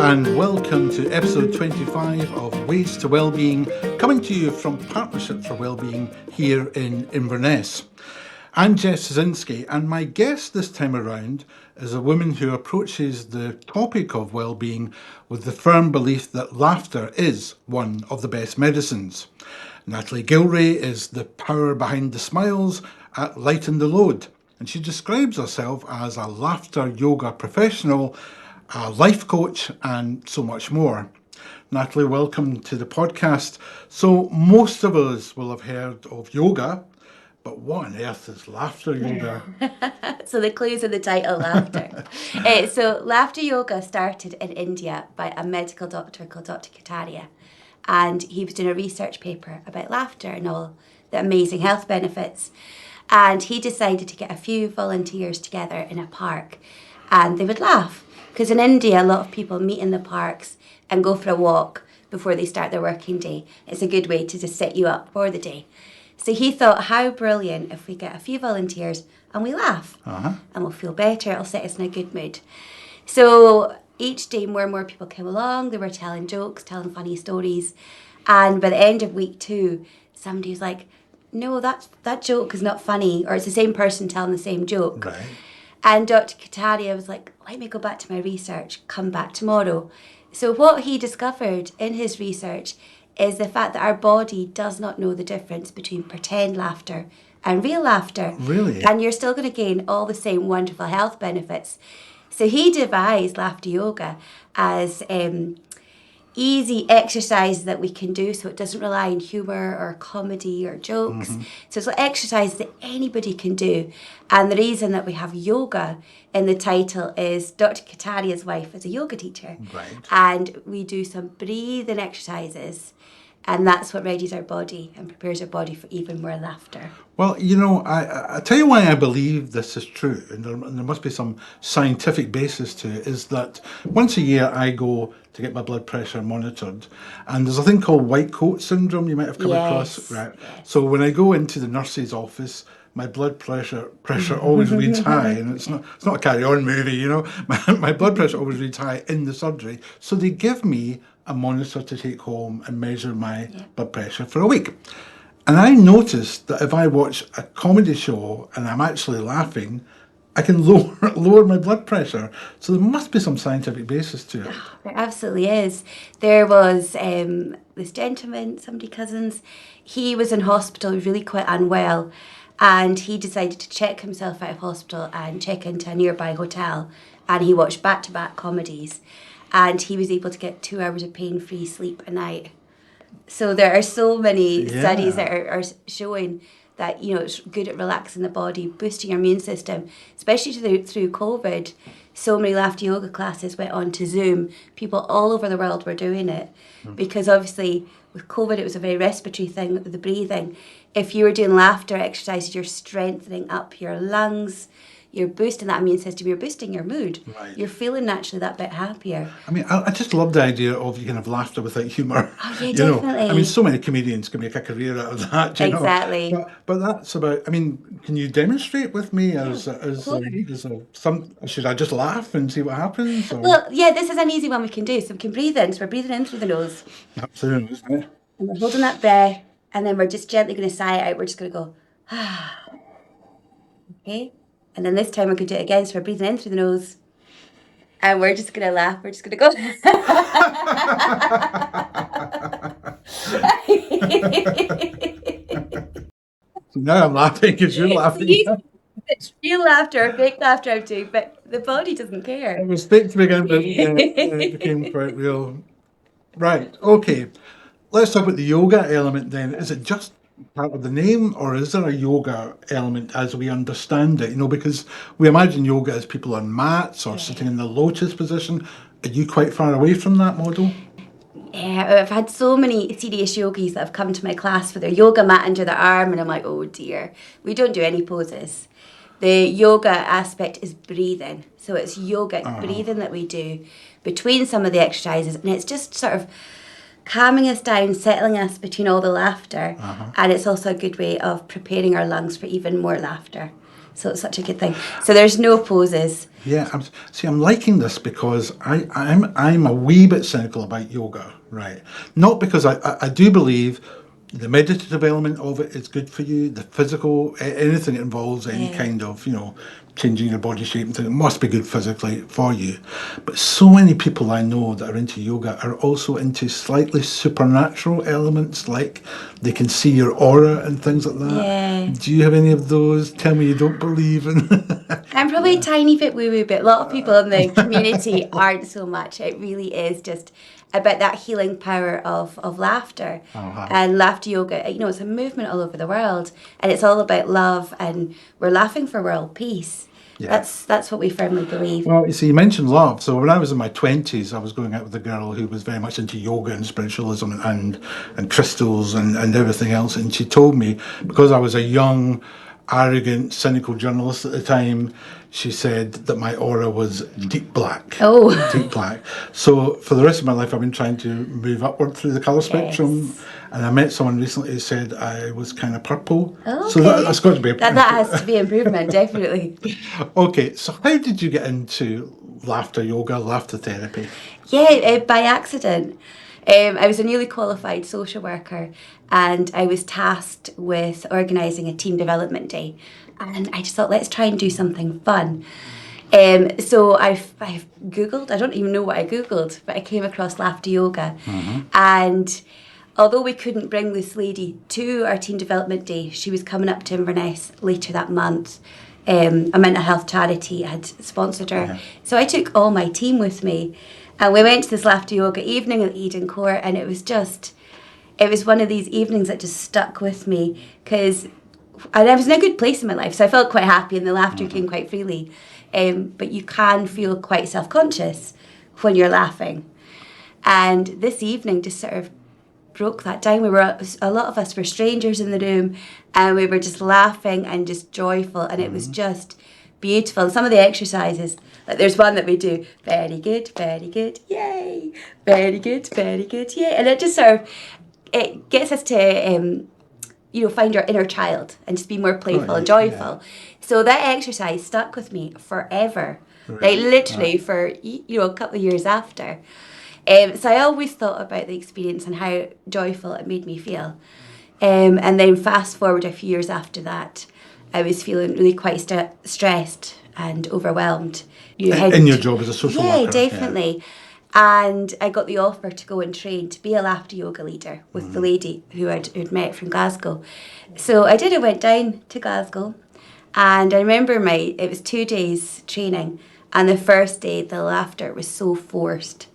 and welcome to episode 25 of Ways to Wellbeing, coming to you from Partnership for Wellbeing here in Inverness. I'm Jeff Zycinski, and my guest this time around is a woman who approaches the topic of wellbeing with the firm belief that laughter is one of the best medicines. Natalie Gilray is the power behind the smiles at Lighten the Load, and she describes herself as a laughter yoga professional, a life coach, and so much more. Natalie, welcome to the podcast. So most of us will have heard of yoga, but what on earth is laughter yoga? So the clues in the title, laughter. So laughter yoga started in India by a medical doctor called Dr. Kataria. And he was doing a research paper about laughter and all the amazing health benefits. And he decided to get a few volunteers together in a park and they would laugh. Because in India, a lot of people meet in the parks and go for a walk before they start their working day. It's a good way to just set you up for the day. So he thought, how brilliant if we get a few volunteers and we laugh. And we'll feel better, it'll set us in a good mood. So each day more and more people came along, they were telling jokes, telling funny stories. And by the end of week 2, somebody was like, no, that joke is not funny, or it's the same person telling the same joke. Right. And Dr. Kataria was like, let me go back to my research, come back tomorrow. So what he discovered in his research is the fact that our body does not know the difference between pretend laughter and real laughter. Really? And you're still going to gain all the same wonderful health benefits. So he devised laughter yoga as easy exercises that we can do, so it doesn't rely on humour or comedy or jokes. So it's like exercises that anybody can do. And the reason that we have yoga in the title is Dr. Kataria's wife is a yoga teacher. Right. And we do some breathing exercises, and that's what readies our body and prepares our body for even more laughter. Well, you know, I tell you why I believe this is true, and there must be some scientific basis to it, is that once a year I go to get my blood pressure monitored, and there's a thing called white coat syndrome you might have come across. Right. Yes. So when I go into the nurse's office, my blood pressure always reads high, and it's not a carry-on movie, you know. My blood pressure always reads high in the surgery, so they give me a monitor to take home and measure my blood pressure for a week. And I noticed that if I watch a comedy show and I'm actually laughing, I can lower my blood pressure. So there must be some scientific basis to it. There absolutely is. There was this gentleman, somebody cousins, he was in hospital, really quite unwell, and he decided to check himself out of hospital and check into a nearby hotel, and he watched back-to-back comedies, and he was able to get 2 hours of pain-free sleep a night. So there are so many studies that are showing that, you know, it's good at relaxing the body, boosting your immune system, especially through COVID. So many laughter yoga classes went on to Zoom. People all over the world were doing it because obviously with COVID it was a very respiratory thing with the breathing. If you were doing laughter exercises, you're strengthening up your lungs, you're boosting that immune system, you're boosting your mood. Right. You're feeling naturally that bit happier. I mean, I just love the idea of you kind of laughter without humour. Oh, yeah, you definitely. know, I mean, so many comedians can make a career out of that. You Exactly. know? But that's about. I mean, can you demonstrate with me as some? Should I just laugh and see what happens? Or? Well, yeah, this is an easy one we can do. So we can breathe in. So we're breathing in through the nose. Absolutely, isn't it? And we're holding that breath. And then we're just gently going to sigh it out. We're just going to go, okay? And then this time we're going to do it again. So we're breathing in through the nose. And we're just going to laugh. We're just going to go. So now I'm laughing because you're laughing. It's real laughter or fake laughter I'm doing, but the body doesn't care. It was fake to begin with, and it became quite real. Right, okay. Let's talk about the yoga element then. Is it just part of the name, or is there a yoga element as we understand it? You know, because we imagine yoga as people on mats or sitting in the lotus position. Are you quite far away from that model? Yeah, I've had so many serious yogis that have come to my class with their yoga mat under their arm, and I'm like, oh dear, we don't do any poses. The yoga aspect is breathing. So it's yogic breathing that we do between some of the exercises, and it's just sort of calming us down, settling us between all the laughter, and it's also a good way of preparing our lungs for even more laughter. So it's such a good thing. So there's no poses. Yeah, I'm liking this because I'm a wee bit cynical about yoga, right? Not because I do believe the meditative element of it is good for you, the physical, anything that involves any kind of, changing your body shape and things, it must be good physically for you. But so many people I know that are into yoga are also into slightly supernatural elements, like they can see your aura and things like that. Yeah. Do you have any of those? Tell me you don't believe in. I'm probably a tiny bit woo-woo, but a lot of people in the community aren't so much. It really is just about that healing power of laughter. Uh-huh. And laughter yoga, it's a movement all over the world, and it's all about love, and we're laughing for world peace. Yeah. That's what we firmly believe. Well, you see, you mentioned love. So when I was in my 20s, I was going out with a girl who was very much into yoga and spiritualism and crystals and everything else. And she told me, because I was a young, arrogant, cynical journalist at the time, she said that my aura was deep black. Oh. Deep black. So for the rest of my life, I've been trying to move upward through the colour spectrum. And I met someone recently who said I was kind of purple. Oh, okay. So that's got to be that has to be improvement, definitely. Okay, so how did you get into laughter yoga, laughter therapy? Yeah, by accident. I was a newly qualified social worker, and I was tasked with organising a team development day. And I just thought, let's try and do something fun. So I've Googled, I don't even know what I Googled, but I came across laughter yoga. And although we couldn't bring this lady to our team development day, she was coming up to Inverness later that month. A mental health charity had sponsored her. So I took all my team with me, and we went to this laughter yoga evening at Eden Court, and it was one of these evenings that just stuck with me, because I was in a good place in my life, so I felt quite happy, and the laughter came quite freely. But you can feel quite self-conscious when you're laughing. And this evening just sort of broke that down. A lot of us were strangers in the room, and we were just laughing and just joyful, and it was just beautiful. And some of the exercises, like there's one that we do, very good, yay, very good, yay, and it just sort of, it gets us to find our inner child and just be more playful and joyful. So that exercise stuck with me forever, like literally for a couple of years after. So I always thought about the experience and how joyful it made me feel. And then fast forward a few years after that, I was feeling really quite stressed and overwhelmed. In your job as a social worker? Yeah, definitely. And I got the offer to go and train to be a laughter yoga leader with the lady who'd met from Glasgow. So I did. I went down to Glasgow, and I remember it was 2 days training, and the first day the laughter was so forced.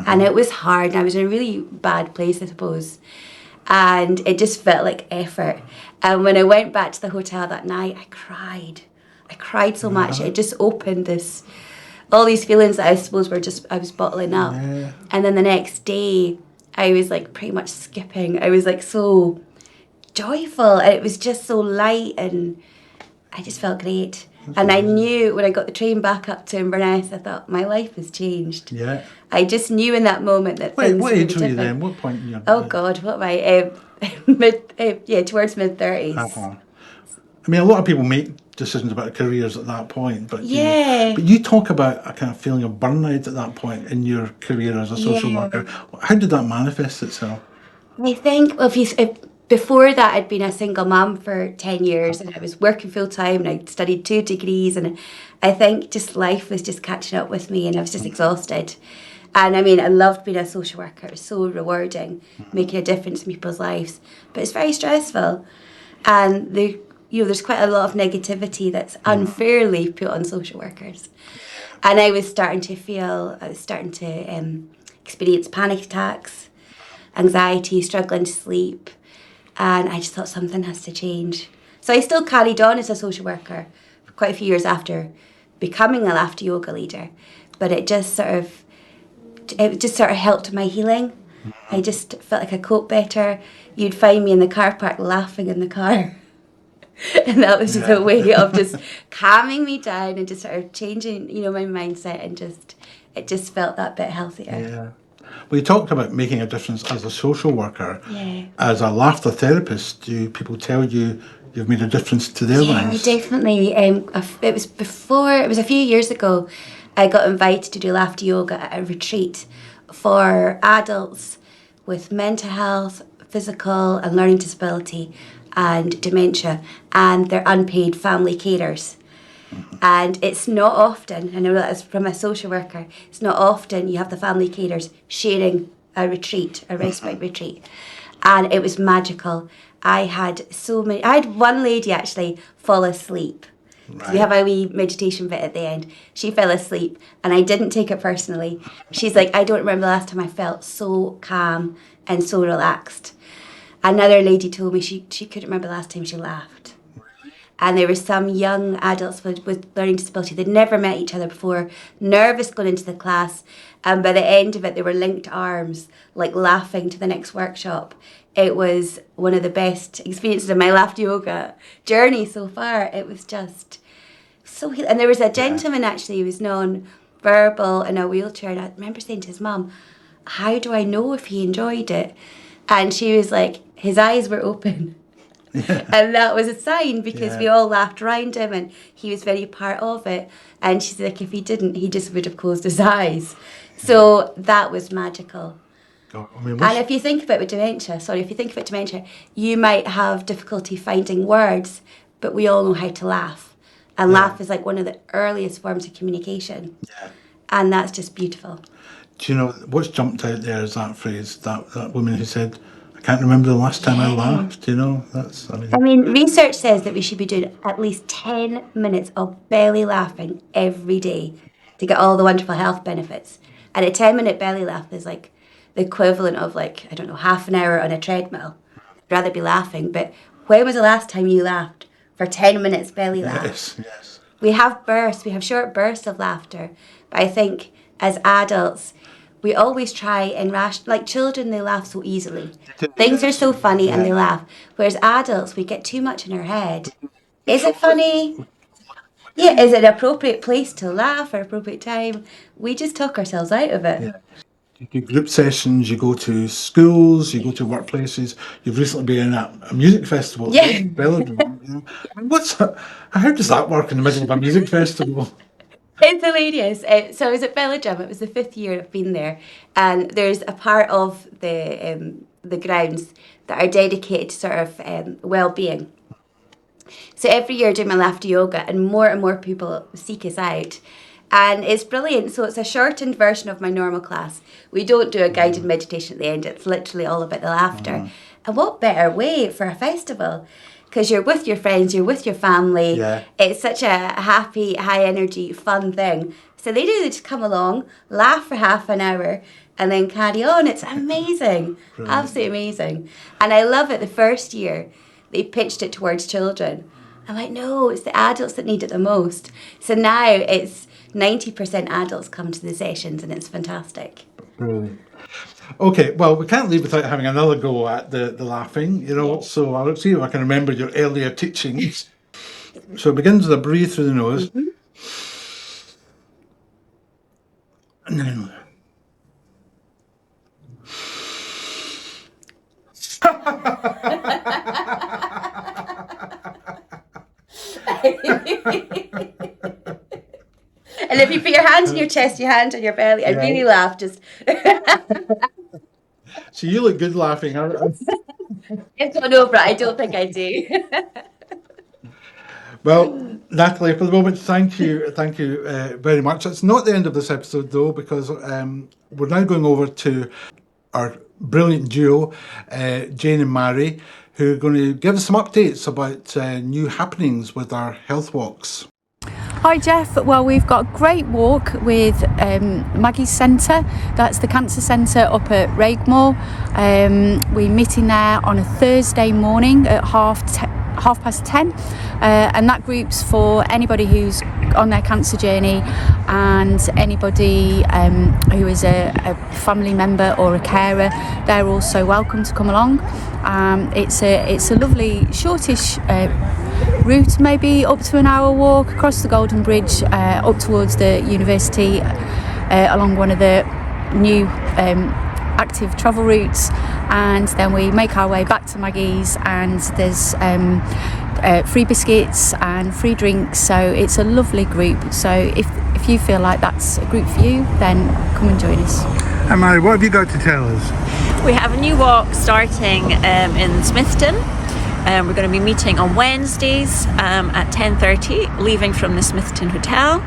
And it was hard, and I was in a really bad place, I suppose. And it just felt like effort. And when I went back to the hotel that night, I cried. I cried so much. It just opened all these feelings that I suppose I was bottling up. Yeah. And then the next day, I was like pretty much skipping. I was like so joyful. And it was just so light, and I just felt great. And I knew when I got the train back up to Inverness, I thought, my life has changed. Yeah. I just knew in that moment that things what were age were you different. then? What point in your Oh God, what am I? Towards mid-30s. I mean, a lot of people make decisions about careers at that point, but Yeah. but you talk about a kind of feeling of burnout at that point in your career as a social worker. How did that manifest itself? I think if before that, I'd been a single mum for 10 years, and I was working full time, and I studied 2 degrees, and I think just life was just catching up with me, and I was just exhausted. And I mean, I loved being a social worker. It was so rewarding, making a difference in people's lives, but it's very stressful, and there's quite a lot of negativity that's unfairly put on social workers. And I was starting to experience panic attacks, anxiety, struggling to sleep. And I just thought something has to change. So I still carried on as a social worker for quite a few years after becoming a laughter yoga leader. But it just sort of helped my healing. I just felt like I coped better. You'd find me in the car park laughing in the car. And that was just a way of just calming me down and just sort of changing, my mindset, and it just felt that bit healthier. Yeah. Well, you talked about making a difference as a social worker. Yeah. As a laughter therapist, do people tell you you've made a difference to their lives. Definitely. It was a few years ago, I got invited to do laughter yoga at a retreat for adults with mental health, physical and learning disability and dementia, and their unpaid family carers. And it's not often, I know that as from a social worker, it's not often you have the family carers sharing a retreat, a respite retreat. And it was magical. I had one lady actually fall asleep. Right. We have a wee meditation bit at the end. She fell asleep and I didn't take it personally. She's like, I don't remember the last time I felt so calm and so relaxed. Another lady told me she couldn't remember the last time she laughed. And there were some young adults with learning disability. They'd never met each other before, nervous going into the class. And by the end of it, they were linked arms, like laughing to the next workshop. It was one of the best experiences of my laughter yoga journey so far. It was just so healing. And there was a gentleman actually who was non-verbal in a wheelchair. And I remember saying to his mum, how do I know if he enjoyed it? And she was like, his eyes were open. Yeah. And that was a sign because we all laughed around him and he was very part of it. And she's like, if he didn't, he just would have closed his eyes. So that was magical. And if you think about dementia, you might have difficulty finding words, but we all know how to laugh. And laugh is like one of the earliest forms of communication. Yeah. And that's just beautiful. Do you know, what's jumped out there is that phrase, that woman who said, I can't remember the last time I laughed, you know? I mean, research says that we should be doing at least 10 minutes of belly laughing every day to get all the wonderful health benefits. And a 10-minute belly laugh is like the equivalent of half an hour on a treadmill. I'd rather be laughing, but when was the last time you laughed for 10 minutes belly laugh? Yes. We have short bursts of laughter, but I think as adults, we always try and like children, they laugh so easily. Things are so funny and they laugh. Whereas adults, we get too much in our head. Is it funny? Yeah, is it an appropriate place to laugh or appropriate time? We just talk ourselves out of it. Yeah. You do group sessions, you go to schools, you go to workplaces. You've recently been at a music festival. Yeah. Belladrum, you know. I mean, how does that work in the middle of a music festival? It's hilarious. So I was at Belladrum. It was the 5th year I've been there, and there's a part of the grounds that are dedicated to sort of well-being. So every year I do my laughter yoga, and more people seek us out, and it's brilliant. So it's a shortened version of my normal class. We don't do a guided meditation at the end. It's literally all about the laughter. And what better way for a festival? Because you're with your friends, you're with your family. Yeah. It's such a happy, high energy, fun thing. So they just come along, laugh for half an hour, and then carry on. It's amazing. Brilliant. Absolutely amazing. And I love it. The first year, they pitched it towards children. I'm like, no, it's the adults that need it the most. So now it's 90% adults come to the sessions, and it's fantastic. Brilliant. Okay, well, we can't leave without having another go at the laughing, you know, so I'll see if I can remember your earlier teachings. So it begins with a breathe through the nose. Mm-hmm. And then... And if you put your hands on your chest, your hand on your belly, and really laugh, just... So you look good laughing. It's gone over. I don't think I do. Well, Natalie, for the moment, thank you very much. It's not the end of this episode, though, because we're now going over to our brilliant duo, Jane and Mary, who are going to give us some updates about new happenings with our health walks. Hi Jeff, well we've got a great walk with Maggie's Centre, that's the cancer centre up at Raigmore. We're meeting there on a Thursday morning at 10:30 and that group's for anybody who's on their cancer journey and anybody who is a family member or a carer. They're also welcome to come along. It's a lovely shortish route, maybe up to an hour walk across the Golden Bridge up towards the university along one of the new active travel routes, and then we make our way back to Maggie's, and there's free biscuits and free drinks, so it's a lovely group. So if you feel like that's a group for you, then come and join us. And Mary, what have you got to tell us? We have a new walk starting in Smithton. We're going to be meeting on Wednesdays at 10:30, leaving from the Smithton Hotel.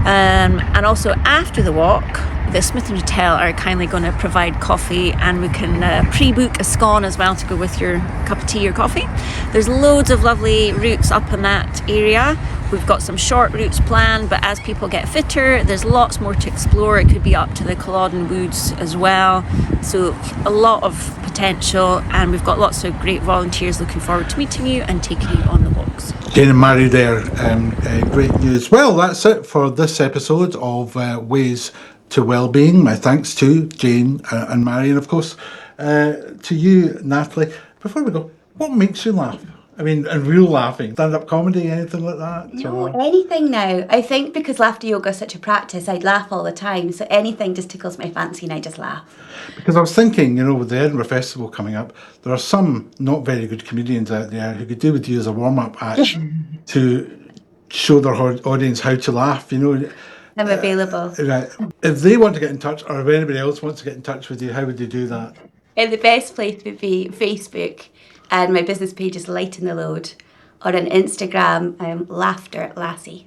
And also after the walk, the Smithton Hotel are kindly going to provide coffee, and we can pre-book a scone as well to go with your cup of tea or coffee. There's loads of lovely routes up in that area. We've got some short routes planned, but as people get fitter, there's lots more to explore. It could be up to the Culloden Woods as well. So a lot of potential, and we've got lots of great volunteers looking forward to meeting you and taking you on the walks. Jane and Mary there, great news. Well, that's it for this episode of Ways to Wellbeing. My thanks to Jane and Mary, and of course to you, Natalie. Before we go, what makes you laugh? I mean, and real laughing, stand-up comedy, anything like that? No, anything now. I think because laughter yoga is such a practice, I'd laugh all the time. So anything just tickles my fancy and I just laugh. Because I was thinking, you know, with the Edinburgh Festival coming up, there are some not very good comedians out there who could do with you as a warm-up act to show their audience how to laugh, you know. I'm available. Right. If they want to get in touch, or if anybody else wants to get in touch with you, how would they do that? The best place would be Facebook, and my business page is Lighten the Load, or on Instagram, Laughter Lassie.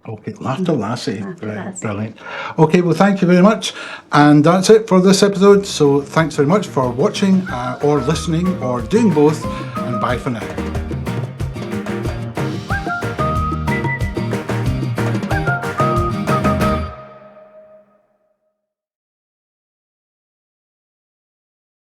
Okay, Laughter Lassie. Laughter Lassie. Brilliant. Okay, well, thank you very much. And that's it for this episode. So thanks very much for watching or listening or doing both. And bye for now.